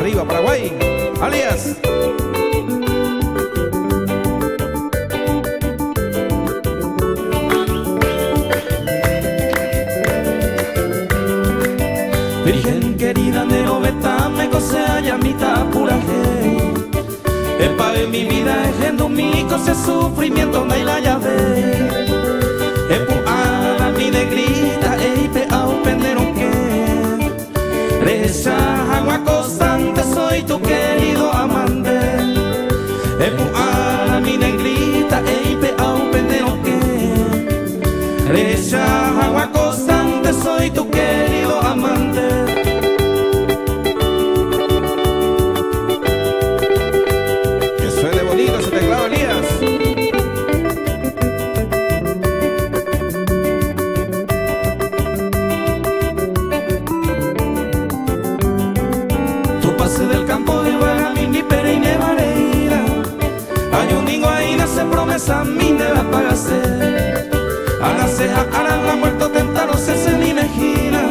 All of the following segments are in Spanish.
Arriba Paraguay, alias. Virgen querida de Obeta, me cosea llamita pura hey. Epabe mi vida ejendo mi cose sufrimiento me la llave. Epu ala mi negrita eipe au pendero que reza agua constante soy tu querido amante. Epu ala mi negrita eipe au pendero que reza agua constante soy tu querido amante. Del campo de Guagamini, Pereine, Vareira. Hay un niño ahí nace promesa, mi de la pagase. A la ceja, a la muerto tentaron, se ni mejina.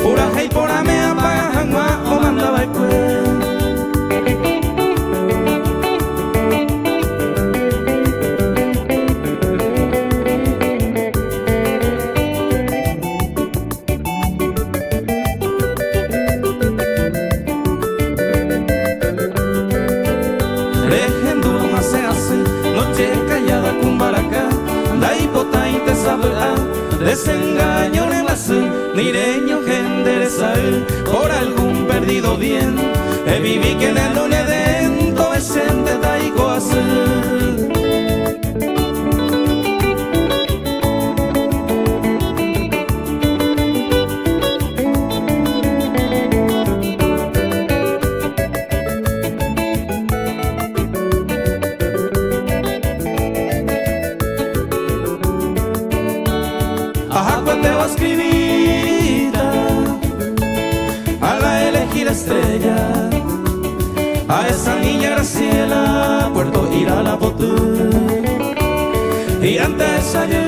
Pura hey, pura me apaga, jangua, o mandaba el cuero. Desengaño en el azul, nireño gendereza por algún perdido bien. Viví que en el lunes dentro presente taico azul. Ajá, cuando vas a escribir a la elegir estrella, a esa niña Graciela, Puerto Ira la Potú, y antes ayer,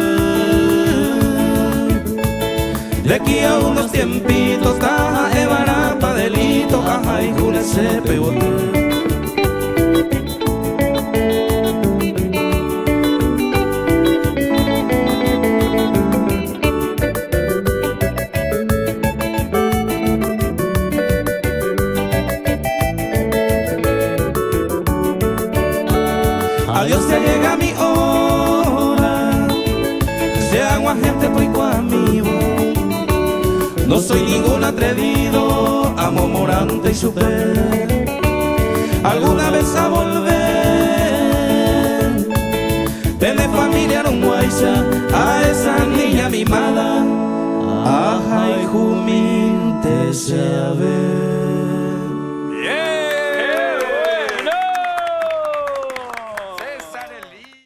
de aquí a unos tiempitos, taja evara pa delito, ajá y jule se pegó. Adiós, ya llega mi hora, se agua gente pues conmigo. No soy ningún atrevido, amo morante y super. Alguna vez a volver, tener familia en guaysa, a esa niña mimada, ajá y juminte se a ver.